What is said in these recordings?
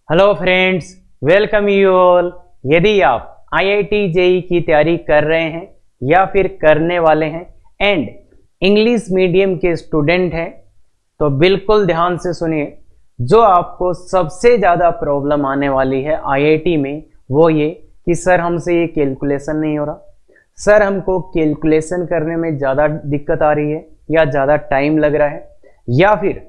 Hello friends, welcome you all. यदि आप IIT JEE की तैयारी कर रहे हैं या फिर करने वाले हैं एंड इंग्लिश मीडियम के स्टूडेंट हैं तो बिल्कुल ध्यान से सुनिए। जो आपको सबसे ज़्यादा प्रॉब्लम आने वाली है आईआईटी में वो ये कि सर हमसे ये कैलकुलेशन नहीं हो रहा, सर हमको कैलकुलेशन करने में ज़्यादा दिक्कत आ रही है या ज़्यादा टाइम लग रहा है, या फिर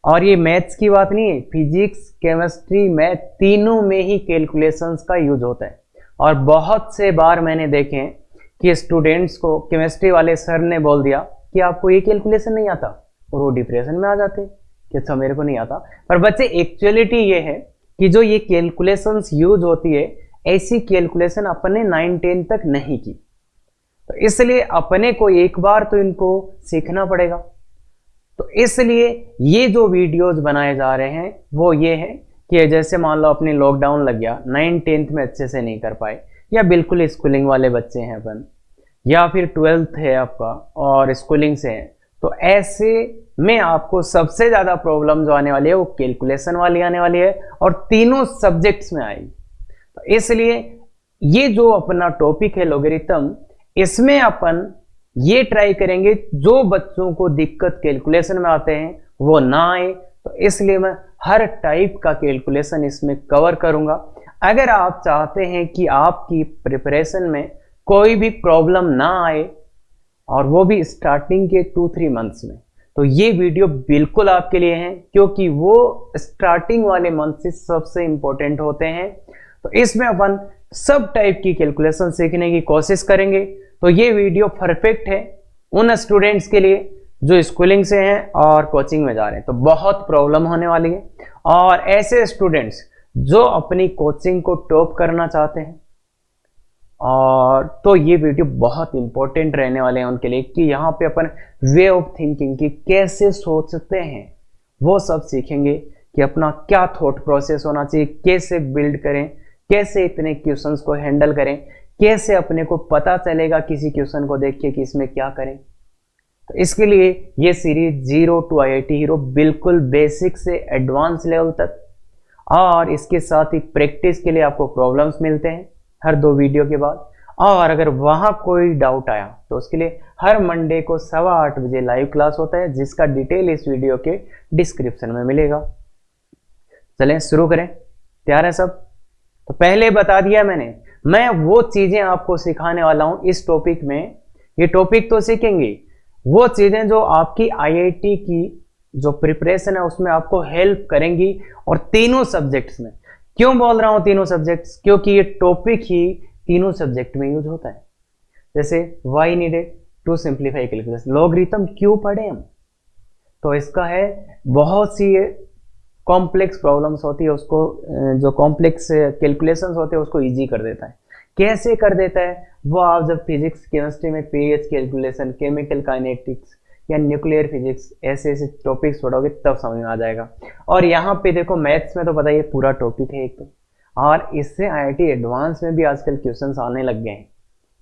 और ये मैथ्स की बात नहीं है, फिजिक्स केमिस्ट्री मैथ तीनों में ही कैलकुलेशंस का यूज होता है। और बहुत से बार मैंने देखे हैं कि स्टूडेंट्स को केमिस्ट्री वाले सर ने बोल दिया कि आपको ये कैलकुलेशन नहीं आता और वो डिप्रेशन में आ जाते कि अच्छा मेरे को नहीं आता। पर बच्चे एक्चुअलिटी ये है कि जो ये कैलकुलेशंस यूज होती है ऐसी कैलकुलेशन अपने 9-10 तक नहीं की, तो इसलिए अपने को एक बार तो इनको सीखना पड़ेगा। तो इसलिए ये जो वीडियोस बनाए जा रहे हैं वो ये है कि जैसे मान लो अपने लॉकडाउन लग गया, 9-10th में अच्छे से नहीं कर पाए या बिल्कुल स्कूलिंग वाले बच्चे हैं अपन, या फिर 12th है आपका और स्कूलिंग से है, तो ऐसे में आपको सबसे ज़्यादा प्रॉब्लम जो आने वाली है वो कैलकुलेशन वाली आने वाली है और तीनों सब्जेक्ट्स में आएगी। तो इसलिए ये जो अपना टॉपिक है लॉगरिथम, इसमें अपन ये ट्राई करेंगे जो बच्चों को दिक्कत कैलकुलेशन में आते हैं वो ना आए। तो इसलिए मैं हर टाइप का कैलकुलेशन इसमें कवर करूंगा। अगर आप चाहते हैं कि आपकी प्रिपरेशन में कोई भी प्रॉब्लम ना आए और वो भी स्टार्टिंग के 2-3 मंथ्स में, तो ये वीडियो बिल्कुल आपके लिए है, क्योंकि वो स्टार्टिंग वाले मंथ से सबसे इंपॉर्टेंट होते हैं। तो इसमें अपन सब टाइप की कैलकुलेशन सीखने की कोशिश करेंगे। तो ये वीडियो परफेक्ट है उन स्टूडेंट्स के लिए जो स्कूलिंग से हैं और कोचिंग में जा रहे हैं, तो बहुत प्रॉब्लम होने वाली है। और ऐसे स्टूडेंट्स जो अपनी कोचिंग को टॉप करना चाहते हैं, और तो ये वीडियो बहुत इंपॉर्टेंट रहने वाले हैं उनके लिए कि यहाँ पे अपन वे ऑफ थिंकिंग की कैसे सोचते हैं वो सब सीखेंगे कि अपना क्या थॉट प्रोसेस होना चाहिए, कैसे बिल्ड करें, कैसे इतने क्वेश्चंस को हैंडल करें, कैसे अपने को पता चलेगा किसी क्वेश्चन को देख के कि इसमें क्या करें। तो इसके लिए ये सीरीज 0 to IIT हीरो बिल्कुल बेसिक से एडवांस लेवल तक, और इसके साथ ही प्रैक्टिस के लिए आपको प्रॉब्लम्स मिलते हैं हर 2 वीडियो के बाद। और अगर वहां कोई डाउट आया तो उसके लिए हर मंडे को 8:15 बजे लाइव क्लास होता है, जिसका डिटेल इस वीडियो के डिस्क्रिप्शन में मिलेगा। चलें शुरू करें, तैयार है सब? तो पहले बता दिया मैं वो चीजें आपको सिखाने वाला हूं इस टॉपिक में। ये टॉपिक तो सीखेंगे वो चीजें जो आपकी आईआईटी की जो प्रिपरेशन है उसमें आपको हेल्प करेंगी, और तीनों सब्जेक्ट्स में। क्यों बोल रहा हूं तीनों सब्जेक्ट्स? क्योंकि ये टॉपिक ही तीनों सब्जेक्ट में यूज होता है। जैसे why needed to simplify calculus, logarithm क्यों पढ़े हम, तो इसका है बहुत सी कॉम्प्लेक्स प्रॉब्लम्स होती है, उसको जो कॉम्प्लेक्स कैलकुलेशंस होते हैं उसको इजी कर देता है। कैसे कर देता है वो आप जब फिजिक्स केमिस्ट्री में पीएच कैलकुलेशन, केमिकल काइनेटिक्स या न्यूक्लियर फिजिक्स ऐसे ऐसे टॉपिक्स पढ़ोगे तब समझ में आ जाएगा। और यहाँ पे देखो मैथ्स में तो पता ही पूरा टॉपिक है एक तो, और इससे आईआईटी एडवांस में भी आजकल क्वेश्चंस आने लग गए हैं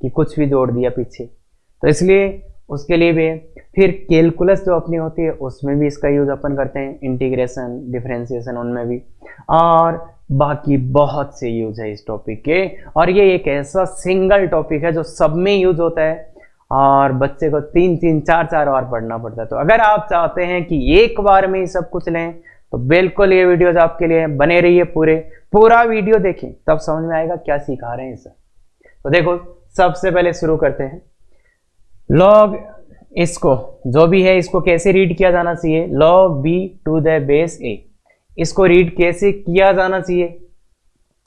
कि कुछ भी जोड़ दिया पीछे, तो इसलिए उसके लिए भी है। फिर कैलकुलस जो अपनी होती है उसमें भी इसका यूज अपन करते हैं, इंटीग्रेशन, डिफरेंशिएशन उनमें भी, और बाकी बहुत से यूज है इस टॉपिक के। और ये एक ऐसा सिंगल टॉपिक है जो सब में यूज होता है और बच्चे को 3-3, 4-4 बार पढ़ना पड़ता है। तो अगर आप चाहते हैं कि एक बार में ही सब कुछ लें तो बिल्कुल ये वीडियोज आपके लिए बने रहिए, पूरा वीडियो देखें तब समझ में आएगा क्या सिखा रहे हैं इसे। तो देखो सबसे पहले शुरू करते हैं। लॉग, इसको जो भी है इसको कैसे रीड किया जाना चाहिए, log b to the base a, इसको रीड कैसे किया जाना चाहिए,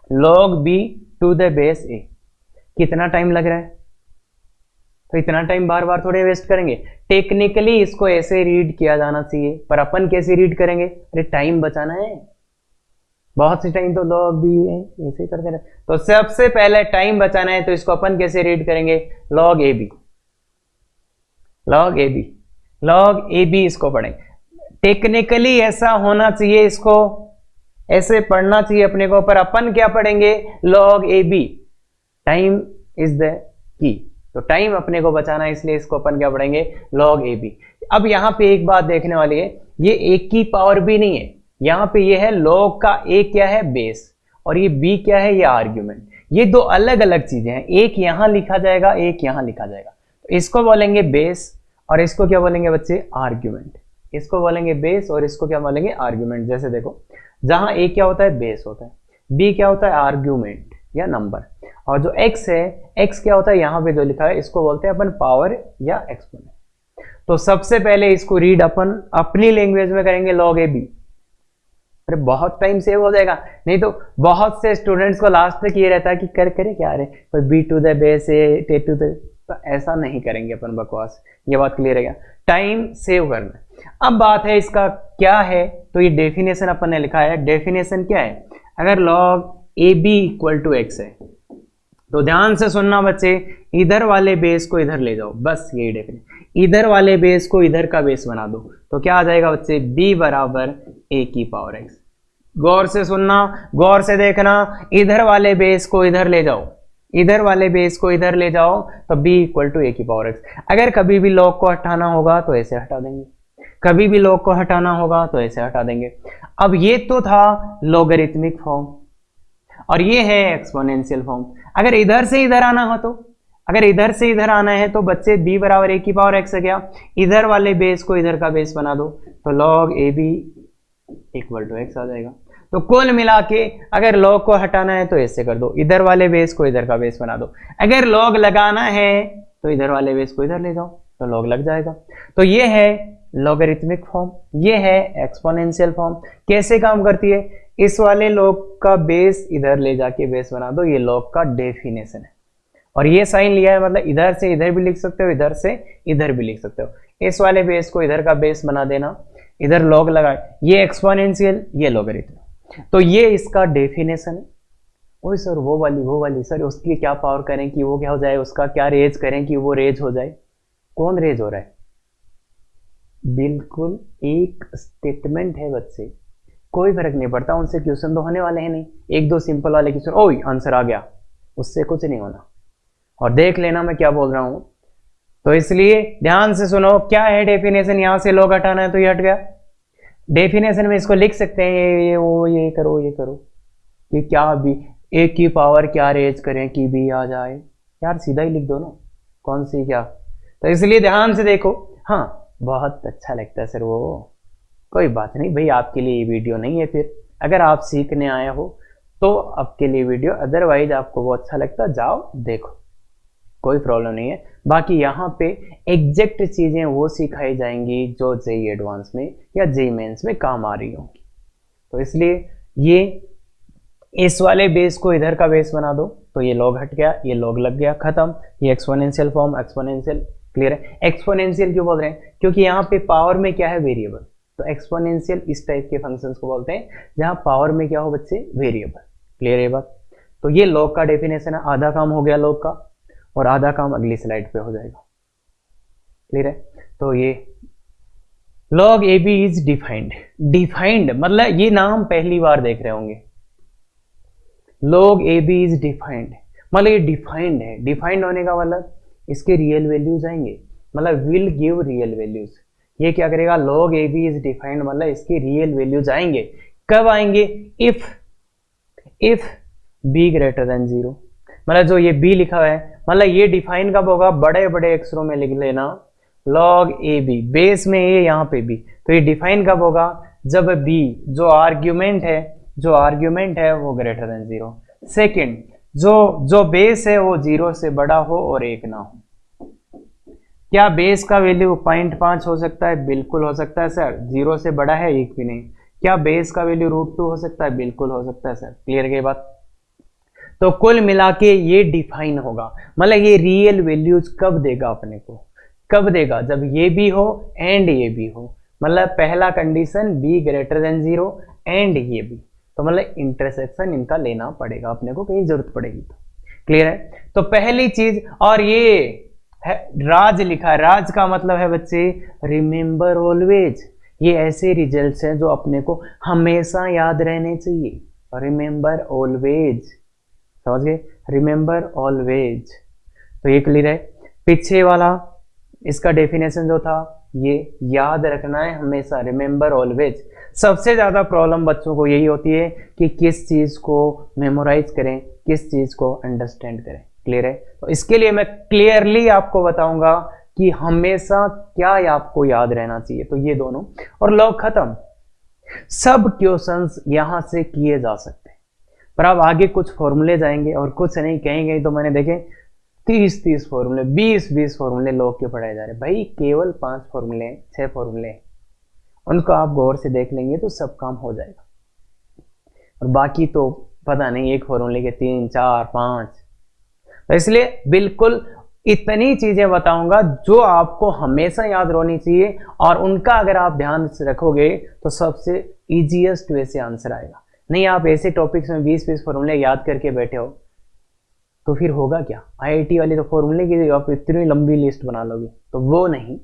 log b to the base a। कितना टाइम लग रहा है, तो इतना टाइम बार बार थोड़े वेस्ट करेंगे। टेक्निकली इसको ऐसे रीड किया जाना चाहिए, पर अपन कैसे रीड करेंगे, अरे टाइम बचाना है, बहुत सी टाइम तो log b ऐसे करते रहे। तो सबसे पहले टाइम बचाना है तो इसको अपन कैसे रीड करेंगे, log ab, log ab, log ab इसको पढ़ें। टेक्निकली ऐसा होना चाहिए, इसको ऐसे पढ़ना चाहिए अपने को, पर अपन क्या पढ़ेंगे, log ab, time is the key, तो टाइम अपने को बचाना है इसलिए इसको अपन क्या पढ़ेंगे, log ab। अब यहां पे एक बात देखने वाली है, ये एक की पावर भी नहीं है, यहाँ पे ये है लॉग का ए क्या है, बेस, और ये बी क्या है, ये आर्ग्यूमेंट। ये दो अलग अलग चीजें हैं, एक यहां लिखा जाएगा, एक यहां लिखा जाएगा। तो इसको बोलेंगे बेस और इसको क्या बोलेंगे बच्चे, आर्ग्यूमेंट। इसको बोलेंगे बेस और इसको क्या बोलेंगे, आर्ग्यूमेंट। जैसे देखो, जहां ए क्या होता है, बेस होता है, बी क्या होता है, आर्ग्यूमेंट या नंबर, और जो एक्स है, एक्स क्या होता है, यहां पे जो लिखा है इसको बोलते हैं अपन पावर या एक्सपोनेंट। तो सबसे पहले इसको रीड अपन अपनी लैंग्वेज में करेंगे, log AB। अरे बहुत टाइम सेव हो जाएगा, नहीं तो बहुत से स्टूडेंट्स को लास्ट तक ये रहता है कि करे क्या रहे, कोई b to the base a to the, तो ऐसा नहीं करेंगे अपन बकवास। ये बात क्लियर है क्या, टाइम सेव करना। अब बात है इसका क्या है, तो ये डेफिनेशन अपन ने लिखा है। डेफिनेशन क्या है, अगर log AB equal to x है तो ध्यान से सुनना बच्चे, इधर वाले बेस को इधर ले जाओ, बस यही डेफिनेशन। इधर वाले बेस को इधर का बेस बना दो, तो क्या आ जाएगा बच्चे, b बराबर a की पावर x। गौर से सुनना, गौर से देखना, इधर वाले बेस को इधर ले जाओ, इधर वाले बेस को इधर ले जाओ, तो b इक्वल टू a की पावर x। अगर कभी भी log को हटाना होगा तो ऐसे हटा देंगे, कभी भी log को हटाना होगा तो ऐसे हटा देंगे। अब ये तो था लॉगरिथमिक फॉर्म और ये है एक्सपोनेंशियल फॉर्म। अगर इधर से इधर आना हो तो, अगर इधर से इधर आना है तो बच्चे b बराबर a की पावर x है क्या, इधर वाले बेस को इधर का बेस बना दो, तो log AB equal to x आ जाएगा। तो कुल मिला के अगर log को हटाना है तो ऐसे कर दो, इधर वाले बेस को इधर का बेस बना दो। अगर log लगाना है तो इधर वाले बेस को इधर ले जाओ, तो log लग जाएगा। तो ये है लॉगरिथमिक फॉर्म, ये है एक्सपोनेंशियल फॉर्म। कैसे काम करती है, इस वाले log का बेस इधर ले जाके बेस बना दो, ये log का डेफिनेशन है। और ये साइन लिया है, मतलब इधर से इधर भी लिख सकते हो, इधर से इधर भी लिख सकते हो। इस वाले बेस को इधर का बेस बना देना, इधर log लगा, ये एक्सपोनेंशियल, ये लॉगरिथम। तो ये इसका डेफिनेशन है। ओए सर वो वाली सर उसकी क्या पावर करें कि वो क्या हो जाए, उसका क्या रेज करें कि वो रेज हो जाए। कौन रेज हो रहा है, बिल्कुल एक स्टेटमेंट है बच्चे, कोई फर्क नहीं पड़ता, उनसे क्वेश्चन तो होने वाले हैं नहीं, एक दो सिंपल वाले क्वेश्चन, ओए आंसर आ गया, उससे कुछ नहीं होना। और देख लेना मैं क्या बोल रहा हूं, तो इसलिए ध्यान से सुनो। क्या है डेफिनेशन, यहां से log हटाना है तो ये हट गया। डेफिनेशन में इसको लिख सकते हैं, ये वो ये करो कि क्या भी a की पावर क्या रेज करें कि b आ जाए, यार सीधा ही लिख दो ना, कौन सी क्या। तो इसलिए ध्यान से देखो। हाँ बहुत अच्छा लगता है सर वो, कोई बात नहीं भाई, आपके लिए ये वीडियो नहीं है। फिर अगर आप सीखने आए हो तो आपके लिए वीडियो, अदरवाइज आपको वो अच्छा लगता जाओ देखो, कोई प्रॉब्लम नहीं है। बाकी यहाँ पे एग्जैक्ट चीजें वो सिखाई जाएंगी जो जेई एडवांस में या जेई मेंस में काम आ रही होंगी। तो इसलिए ये इस वाले बेस को इधर का बेस बना दो, तो ये log हट गया, ये log लग गया, खत्म। ये एक्सपोनेंशियल फॉर्म, एक्सपोनेंशियल क्लियर है। एक्सपोनेंशियल क्यों बोल रहे हैं, क्योंकि यहाँ पे पावर में क्या है, वेरिएबल। तो एक्सपोनेंशियल इस टाइप के फंक्शंस को बोलते हैं जहां पावर में क्या हो बच्चे, वेरिएबल। क्लियर है बात। तो ये log का डेफिनेशन है, आधा काम हो गया log का, और आधा काम अगली स्लाइड पे हो जाएगा। क्लियर है। तो ये log AB is defined. Defined मतलब ये नाम पहली बार देख रहे होंगे, log AB इज डिफाइंड, मतलब ये डिफाइंड है। डिफाइंड होने का मतलब इसके रियल वैल्यूज आएंगे, मतलब विल गिव रियल वैल्यूज। ये क्या करेगा, log AB इज डिफाइंड मतलब इसके रियल वैल्यूज आएंगे। कब आएंगे, इफ b ग्रेटर देन 0, मतलब जो ये b लिखा हुआ है, मतलब ये डिफाइन कब होगा, बड़े बड़े अक्षरों में लिख लेना, log AB बेस में a यहाँ पे b, तो ये डिफाइन कब होगा, जब b जो आर्ग्यूमेंट है वो ग्रेटर देन 0। सेकंड, जो बेस है वो 0 से बड़ा हो और 1 ना हो। क्या बेस का वैल्यू 0.5 हो सकता है, बिल्कुल हो सकता है सर। 0 से बड़ा है 1 भी नहीं। क्या बेस का वैल्यू √2 हो सकता है, बिल्कुल हो सकता है सर। क्लियर है बात। तो कुल मिला के ये डिफाइन होगा, मतलब ये रियल वैल्यूज कब देगा अपने को, कब देगा, जब ये भी हो एंड ये भी हो। मतलब पहला condition b greater than 0 and ये भी, तो मतलब इंटरसेक्शन इनका लेना पड़ेगा अपने को, कहीं जरूरत पड़ेगी तो। क्लियर है। तो पहली चीज, और ये है राज लिखा है, राज का मतलब है बच्चे रिमेंबर ऑलवेज। ये ऐसे रिजल्ट्स हैं जो अपने को हमेशा याद रहने चाहिए। रिमेंबर ऑलवेज, समझ गए, रिमेंबर ऑलवेज। तो ये क्लियर है। पीछे वाला इसका डेफिनेशन जो था, ये याद रखना है हमेशा, रिमेंबर ऑलवेज। सबसे ज़्यादा प्रॉब्लम बच्चों को यही होती है कि किस चीज़ को मेमोराइज करें, किस चीज़ को अंडरस्टैंड करें। क्लियर है? तो इसके लिए मैं क्लियरली आपको बताऊंगा कि हमेशा क्या आपको याद रहना चाहिए। तो ये दोनों और लॉग खत्म। सब क्वेश्चंस यहां से किए जा सकते हैं, पर अब आगे कुछ फॉर्मूले जाएंगे और कुछ नहीं कहेंगे। तो मैंने देखे 30 फॉर्मूले, 20 फॉर्मूले लॉग के पढ़ाए जा रहे हैं। भाई केवल 5 फॉर्मूले, 6 फॉर्मूले, उनको आप गौर से देख लेंगे तो सब काम हो जाएगा। और बाकी तो पता नहीं, एक फॉर्मूले के 3, 4, 5। तो इसलिए बिल्कुल इतनी चीजें बताऊंगा जो आपको हमेशा याद रहनी चाहिए, और उनका अगर आप ध्यान से रखोगे तो सबसे इजीएस्ट वे से आंसर आएगा। नहीं आप ऐसे टॉपिक्स में 20 फॉर्मूले याद करके बैठे हो तो फिर होगा क्या? आईआईटी वाली तो फॉर्मूले की आप इतनी लंबी लिस्ट बना लोगे, तो वो नहीं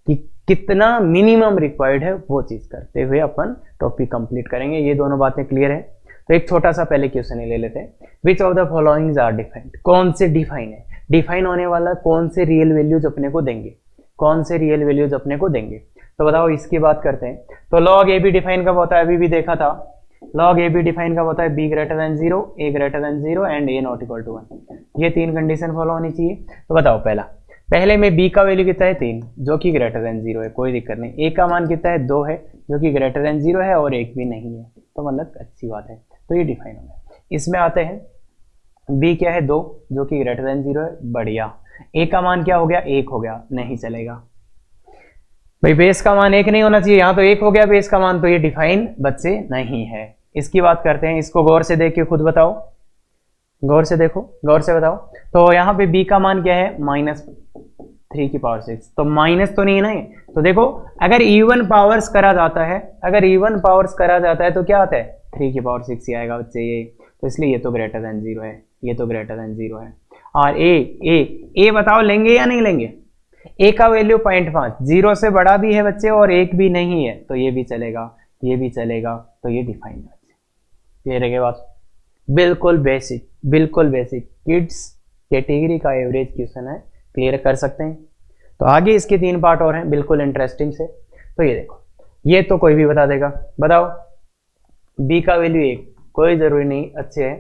कि कितना मिनिमम रिक्वायर्ड है वो चीज करते हुए अपन टॉपिक कंप्लीट करेंगे। ये दोनों बातें क्लियर है? तो एक छोटा सा पहले क्वेश्चन ही ले लेते हैं। Which of the followings are defined? कौन से डिफाइन है? डिफाइन होने वाला कौन से रियल वैल्यूज अपने को देंगे, कौन से रियल वैल्यूज अपने को देंगे। तो बताओ, इसकी बात करते हैं। तो लॉग ए बी डिफाइन कब होता है? अभी भी देखा था। लॉग ए बी डिफाइन कब होता है? B greater than 0, a greater than 0 and a not equal to 1। ये 3 कंडीशन फॉलो होनी चाहिए। तो बताओ, पहले में b का वैल्यू कितना है? 3, जो कि ग्रेटर देन 0 है, कोई दिक्कत नहीं। a का मान कितना है? 2 है, जो कि ग्रेटर देन 0 है, और 1 भी नहीं है, तो मतलब अच्छी बात है। तो ये डिफाइन हो गया। इसमें आते हैं, b क्या है? 2, जो कि ग्रेटर देन 0 है, बढ़िया। a का मान क्या हो गया? 1 हो गया, नहीं चलेगा भाई, बेस का मान 1 नहीं होना चाहिए। यहाँ तो 1 हो गया बेस का मान, तो ये डिफाइन बच्चे नहीं है। इसकी बात करते हैं, इसको गौर से देख के खुद बताओ, गौर से देखो, गौर से बताओ। तो यहाँ पे b का मान क्या है? -3 की पावर 6, तो माइनस तो नहीं है ना ये। तो देखो, अगर इवन पावर्स करा जाता है, अगर इवन पावर्स करा जाता है तो क्या आता है? 3 की पावर 6 ही आएगा बच्चे ये। तो इसलिए ये तो ग्रेटर देन 0 है, ये तो ग्रेटर देन 0 है। और ए बताओ लेंगे या नहीं लेंगे? ए का वैल्यू 0.5, 0 से बड़ा भी है बच्चे और 1 भी नहीं है, तो ये भी चलेगा, ये भी चलेगा। तो ये डिफाइन है बच्चे। ये रह गया बात। बिल्कुल बेसिक, बिल्कुल बेसिक किड्स कैटेगरी का एवरेज क्वेश्चन है, क्लियर कर सकते हैं। तो आगे इसके 3 पार्ट और हैं, बिल्कुल इंटरेस्टिंग से। तो ये देखो, ये तो कोई भी बता देगा। बताओ, b का वैल्यू 1, कोई जरूरी नहीं, अच्छे है।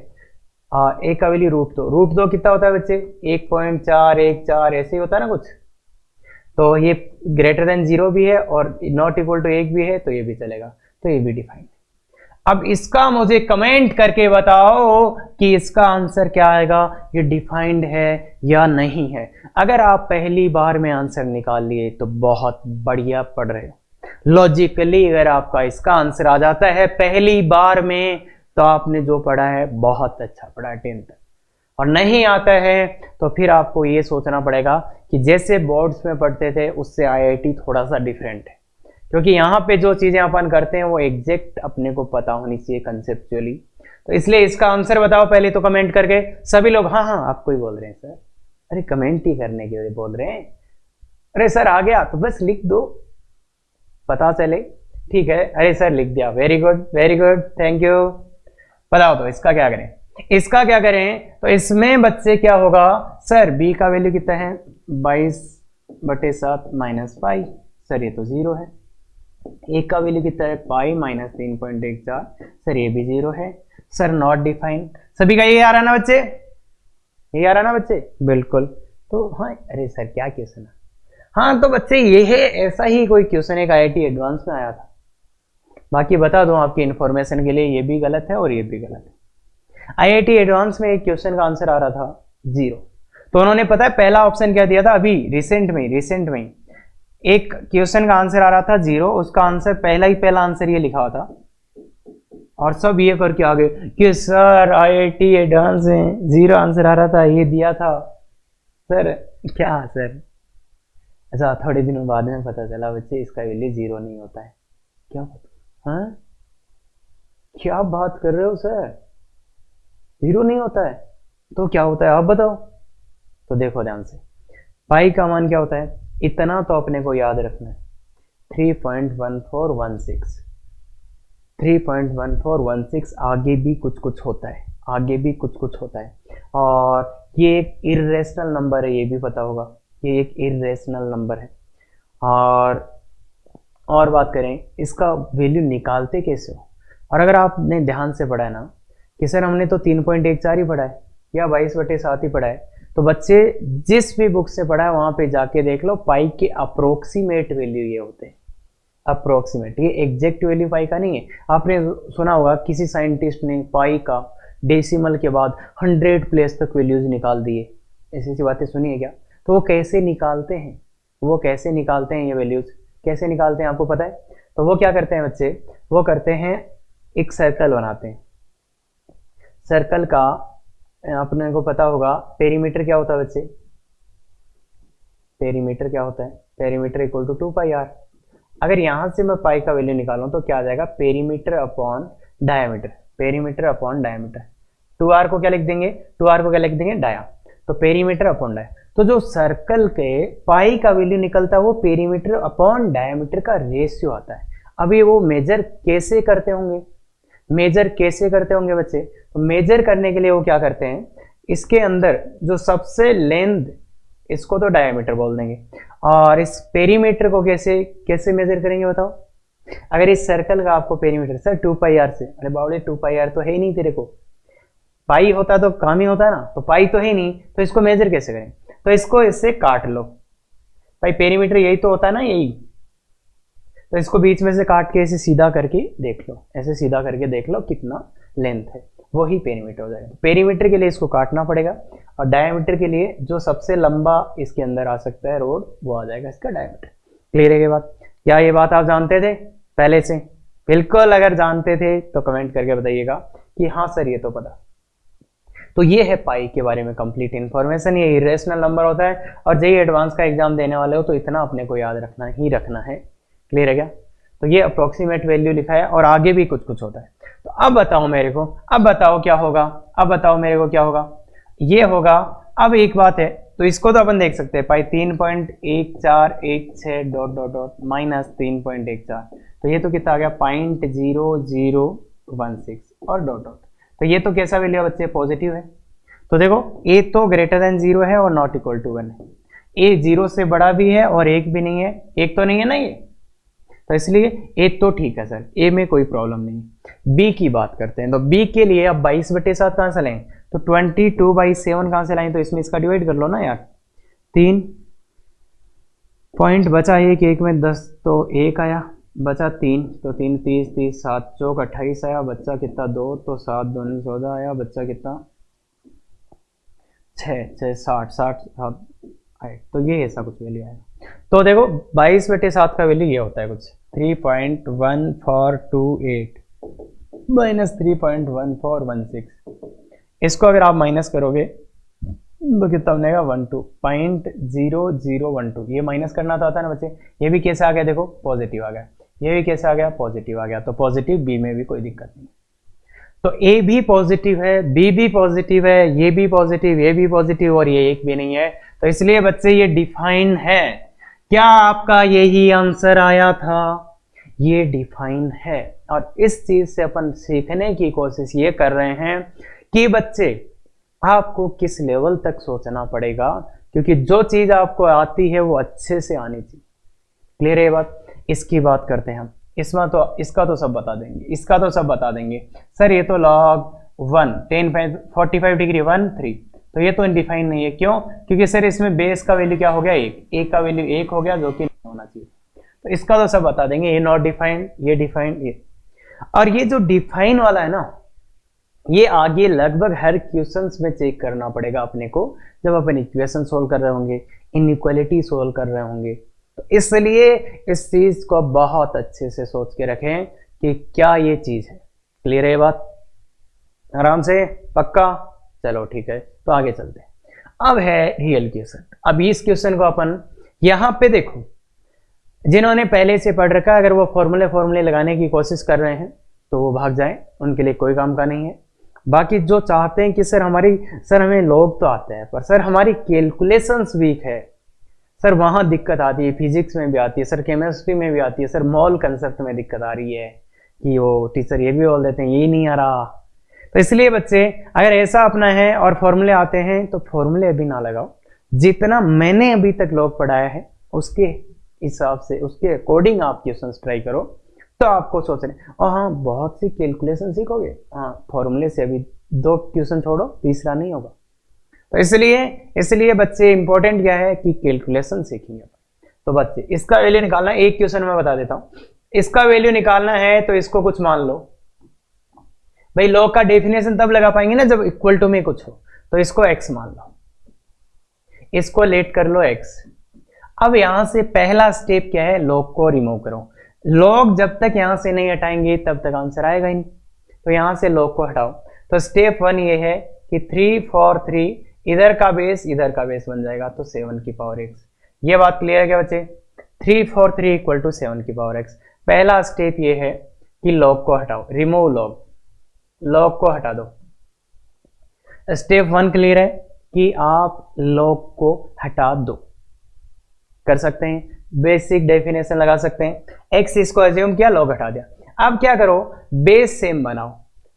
a का वैल्यू √2 कितना होता है बच्चे? 1.414 ऐसे ही होता है ना कुछ। तो ये ग्रेटर देन 0 भी है और नॉट इक्वल टू 1 भी है, तो ये भी चलेगा। तो ये भी डिफाइंड। अब इसका मुझे कमेंट करके बताओ कि इसका आंसर क्या आएगा, ये डिफाइंड है या नहीं है। अगर आप पहली बार में आंसर निकाल लिए तो बहुत बढ़िया पढ़ रहे हो। लॉजिकली अगर आपका इसका आंसर आ जाता है पहली बार में, तो आपने जो पढ़ा है बहुत अच्छा पढ़ा है 10th तक। और नहीं आता है तो फिर आपको ये सोचना पड़ेगा कि जैसे बोर्ड्स में पढ़ते थे उससे आईआईटी थोड़ा सा डिफरेंट है, क्योंकि यहाँ पे जो चीजें अपन करते हैं वो एग्जैक्ट अपने को पता होनी चाहिए कंसेप्चुअली। तो इसलिए इसका आंसर बताओ पहले तो कमेंट करके। सभी लोग हाँ हाँ आपको ही बोल रहे हैं सर, अरे कमेंट ही करने के लिए बोल रहे हैं। अरे सर आ गया तो बस लिख दो, पता चले। ठीक है, अरे सर लिख दिया, very good very good, thank you. बताओ तो इसका क्या करें, इसका क्या करें। तो इसमें बच्चे क्या होगा, सर b का वैल्यू कितना है? 22/7 -π। सर ये तो 0 है। a का वैल्यू कितना है? पाई -3.14। सर ये भी 0 है। Sir not defined. सभी का ये आ रहा ना बच्चे, ये आ रहा ना बच्चे? बिल्कुल। तो हाँ, अरे सर क्या क्वेश्चन है? हाँ तो बच्चे ये है, ऐसा ही कोई क्वेश्चन एक आईआईटी एडवांस में आया था। बाकी बता दूं आपकी इंफॉर्मेशन के लिए, ये भी गलत है और ये भी गलत है। आईआईटी एडवांस में एक क्वेश्चन का आंसर आ रहा था 0। तो उन्होंने पता है पहला ऑप्शन क्या दिया था? अभी रिसेंट में एक क्वेश्चन का आंसर आ रहा था 0, उसका आंसर पहला आंसर ये लिखा हुआ था, और सब ये करके आ गए कि सर आईआईटी एडवांस में 0 आंसर आ रहा था, ये दिया था। सर क्या सर? अच्छा, थोड़े दिनों बाद में पता चला बच्चे इसका वैल्यू 0 नहीं होता है। क्या पता? हाँ क्या बात कर रहे हो सर, 0 नहीं होता है तो क्या होता है आप बताओ। तो देखो ध्यान से, पाई का मान क्या होता है? इतना तो अपने को याद रखना है, 3.1416। 3.1416। आगे भी कुछ कुछ होता है, आगे भी कुछ कुछ होता है। और ये एक इर्रेशनल नंबर है, ये भी पता होगा, ये एक इर्रेशनल नंबर है। और बात करें इसका वैल्यू निकालते कैसे हो, और अगर आपने ध्यान से पढ़ा है ना कि सर हमने तो 3.14 ही पढ़ा है या 22/7 ही पढ़ा है, तो बच्चे जिस भी बुक से पढ़ा है वहां पे जाके देख लो, पाई के अप्रोक्सीमेट वैल्यू ये होते हैं। अप्रोक्सीमेट, ये एग्जैक्ट वैल्यू पाई का नहीं है। आपने सुना होगा किसी साइंटिस्ट ने पाई का डेसिमल के बाद 100 प्लेस तक वैल्यूज निकाल दिए, ऐसी ऐसी बातें सुनी है क्या? तो वो कैसे निकालते हैं, वो कैसे निकालते हैं, ये वैल्यूज कैसे निकालते हैं आपको पता है? तो वो क्या करते हैं बच्चे, वो करते हैं एक सर्कल बनाते हैं। सर्कल का अपने को पता होगा पेरीमीटर क्या होता है बच्चे, पेरीमीटर क्या होता है? Perimeter equal to 2πr। अगर यहां से मैं पाई का वैल्यू निकालूं तो क्या आ जाएगा, perimeter upon diameter, perimeter upon diameter. 2r को क्या लिख देंगे, 2r को क्या लिख देंगे, डाया, तो पेरीमीटर अपॉन डाया। तो जो सर्कल के पाई का वैल्यू निकलता है वो पेरीमीटर अपॉन डायमीटर का रेशियो आता है। अभी वो मेजर कैसे करते होंगे, मेजर कैसे करते होंगे बच्चे? तो मेजर करने के लिए वो क्या करते हैं, इसके अंदर जो सबसे लेंथ, इसको तो डायमीटर बोल देंगे, और इस पेरीमीटर को कैसे कैसे मेजर करेंगे बताओ? अगर इस सर्कल का आपको पेरीमीटर सर 2πr से, अरे बावड़े 2πr तो है ही नहीं तेरे को, पाई होता तो काम ही होता है ना, तो पाई तो है नहीं, तो इसको मेजर कैसे करें? तो इसको इससे काट लो, भाई पेरीमीटर यही तो होता है ना, यही, तो इसको बीच में से काट के ऐसे सीधा करके देख लो, ऐसे सीधा करके देख लो कितना लेंथ है, वही पेरीमीटर हो जाएगा। तो पेरीमीटर के लिए इसको काटना पड़ेगा, और डायमीटर के लिए जो सबसे लंबा इसके अंदर आ सकता है रोड, वो आ जाएगा इसका डायमीटर। क्लियर है ये बात? क्या ये बात आप जानते थे पहले से? बिल्कुल, अगर जानते थे तो कमेंट करके बताइएगा कि हाँ सर ये तो पता। तो ये है पाई के बारे में कंप्लीट इन्फॉर्मेशन। ये इरेशनल नंबर होता है, और जेईई एडवांस का एग्जाम देने वाले हो तो इतना अपने को याद रखना ही रखना है। क्लियर है क्या? तो ये अप्रोक्सीमेट वैल्यू लिखा है, और आगे भी कुछ कुछ होता है। तो अब बताओ मेरे को, अब बताओ क्या होगा, अब बताओ मेरे को क्या होगा? ये होगा, अब एक बात है, तो इसको तो अपन देख सकते हैं, पाई 3.1416 डॉट डॉट डॉट माइनस 3.14, तो ये तो कितना आ गया 0.0016 और डॉट डॉट। तो ये तो कैसा वैल्यू है बच्चे, पॉजिटिव है। तो देखो ए तो ग्रेटर देन 0 है और नॉट इक्वल टू 1 है, ए 0 से बड़ा भी है और 1 भी नहीं है, 1 तो नहीं है ना ये, तो इसलिए ए तो ठीक है सर, ए में कोई प्रॉब्लम नहीं। बी की बात करते हैं, तो बी के लिए अब 22/7 कहां से लाएं, तो 22/7 कहां से लाएं, तो इसमें इसका डिवाइड कर लो ना यार, 3 पॉइंट बचा, एक में 10 तो 1 आया, बचा 3 तो 3 30 30 7 चौक 28 आया, बच्चा कितना 2 तो 7 2 14 आया, बच्चा कितना 6 6 60 60 7 8, तो ये ऐसा कुछ वैल्यू आया। तो देखो 22/7 का वैल्यू ये होता है कुछ 3.1428 माइनस 3.1416। इसको अगर आप माइनस करोगे तो कितना बनेगा 12.0012। ये माइनस करना तो आता है ना बच्चे, ये भी कैसे आ गया देखो, पॉजिटिव आ गया, ये भी कैसे आ गया, पॉजिटिव आ गया, तो पॉजिटिव बी में भी कोई दिक्कत नहीं। तो ए भी पॉजिटिव है, बी भी पॉजिटिव है, ये भी पॉजिटिव, ये भी पॉजिटिव, और ये एक भी नहीं है, तो इसलिए बच्चे ये डिफाइन है। क्या आपका यही आंसर आया था? ये डिफाइन है, और इस चीज से अपन सीखने की कोशिश ये कर रहे हैं कि बच्चे आपको किस लेवल तक सोचना पड़ेगा, क्योंकि जो चीज आपको आती है वो अच्छे से आनी चाहिए। क्लियर है ये बात? इसकी बात करते हैं हम, इसमें तो इसका तो सब बता देंगे, इसका तो सब बता देंगे सर। ये तो log 1 10 45 डिग्री 1 3, तो ये तो डिफाइन नहीं है, क्यों? क्योंकि सर इसमें बेस का वैल्यू क्या हो गया, 1, ए का वैल्यू 1 हो गया, जो कि नहीं होना चाहिए, तो इसका तो सब बता देंगे। ये नॉट डिफाइंड, ये डिफाइंड, ये, और ये जो डिफाइन वाला है ना, ये आगे लगभग हर क्वेश्चंस में चेक करना पड़ेगा अपने को, जब अपन इक्वेशन सोल्व कर रहे होंगे, इनइक्वालिटी सोल्व कर रहे होंगे। तो इसलिए इस चीज को बहुत अच्छे से सोच के रखें कि क्या ये चीज है। क्लियर है ये बात? आराम से, पक्का? चलो ठीक है, तो आगे चलते हैं। अब है रियल क्वेश्चन। अब इस क्वेश्चन को अपन यहां पे देखो, जिन्होंने पहले से पढ़ रखा है, अगर वो फॉर्मूले लगाने की कोशिश कर रहे हैं तो वो भाग जाएं, उनके लिए कोई काम का नहीं है। बाकी जो चाहते हैं कि सर हमें लॉग तो आते हैं, पर सर हमारी कैलकुलेशंस वीक है, सर वहां दिक्कत आती है, फिजिक्स में भी आती है सर, केमिस्ट्री में भी आती है सर, मॉल कंसेप्ट में दिक्कत आ रही है, कि वो टीचर ये भी बोल देते हैं यही नहीं आ रहा। तो इसलिए बच्चे अगर ऐसा अपना है और फॉर्मूले आते हैं तो फॉर्मूले अभी ना लगाओ, जितना मैंने अभी तक लॉग पढ़ाया है उसके हिसाब से उसके अकॉर्डिंग आप क्वेश्चन ट्राई करो तो आपको सोचने। और हाँ, बहुत सी कैलकुलेशन सीखोगे। हाँ, फॉर्मूले से अभी 2 क्वेश्चन छोड़ो, तीसरा नहीं होगा। तो इसलिए बच्चे इंपॉर्टेंट क्या है कि कैलकुलेशन सीखेंगे। तो बच्चे इसका वैल्यू निकालना, एक क्वेश्चन मैं बता देता हूं। इसका वैल्यू निकालना है तो इसको कुछ मान लो भाई। लॉग का डेफिनेशन तब लगा पाएंगे ना जब इक्वल टू में कुछ हो। तो इसको x मान लो, इसको लेट कर लो x। अब यहां से पहला स्टेप क्या है, लॉग को रिमूव करो। लॉग जब तक यहां से नहीं हटाएंगे तब तक आंसर आएगा ही नहीं। तो यहां से लॉग को हटाओ। तो स्टेप 1 ये है कि 3 4 3 इधर का बेस बन जाएगा तो 7 की पावर x। ये बात क्लियर है क्या बच्चे? 3 4 3 इक्वल टू 7 की पावर x। पहला स्टेप ये है कि लॉग को हटाओ, रिमूव लॉग को हटा दो। स्टेप 1 क्लियर है कि आप लॉग को हटा दो, कर सकते हैं, बेसिक डेफिनेशन लगा सकते हैं। x इसको एज्यूम किया, लॉग हटा दिया। अब क्या करो, बेस सेम बनाओ,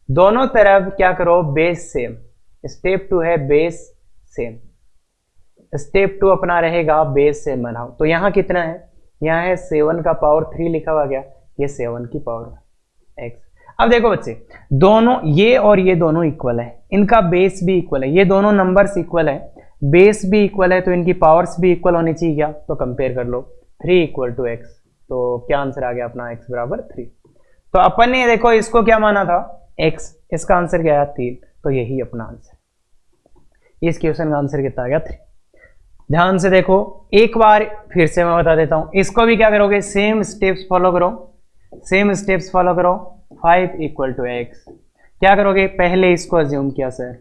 दोनों तरफ क्या करो, बेस सेम। स्टेप 2 है बेस सेम। स्टेप 2 अपना रहेगा बेस सेम बनाओ। तो यहां कितना है, यहां है 7 का पावर 3 लिखा हुआ गया, ये 7 की पावर x। अब देखो बच्चे, दोनों ये और ये दोनों इक्वल है, इनका बेस भी इक्वल है, ये दोनों नंबर्स इक्वल है, बेस भी इक्वल है, तो इनकी पावर्स भी इक्वल होनी चाहिए क्या? तो कंपेयर कर लो, 3 इक्वल टू x। तो क्या आंसर आ गया अपना, x बराबर 3। तो अपन ने देखो इसको क्या माना था, x, इसका आंसर क्या आया 3। तो यही अपना आंसर। इस क्वेश्चन का आंसर कितना आ गया 3। ध्यान से देखो, एक बार फिर से मैं बता देता हूं, इसको भी क्या करोगे, सेम स्टेप्स फॉलो करो, सेम स्टेप्स फॉलो करो। 5 इक्वल टू x, क्या करोगे, पहले इसको अज्यूम किया सर।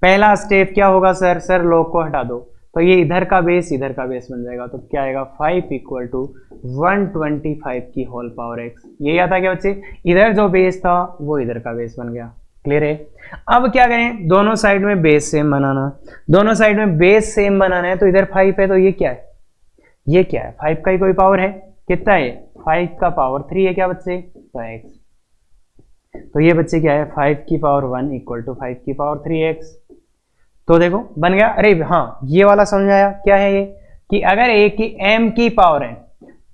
पहला स्टेप क्या होगा सर लॉग को हटा दो, तो ये इधर का बेस बन जाएगा। तो क्या आएगा, 5 इक्वल टू 125 की होल पावर x। यही आता क्या बच्चे, इधर जो बेस था वो इधर का बेस बन गया। क्लियर है? अब क्या करें, दोनों साइड में बेस सेम बनाना, दोनों साइड में बेस सेम बनाना है। तो इधर 5 है, तो ये क्या है, ये क्या है, 5 का ही कोई पावर है, कितना है, 5 का पावर 3 है क्या बच्चे, तो x। तो ये बच्चे क्या है, 5 की पावर 1 इक्वल टू 5 की पावर 3x। तो देखो बन गया। अरे हाँ, ये वाला समझ आया, क्या है ये, कि अगर एक की m की पावर है,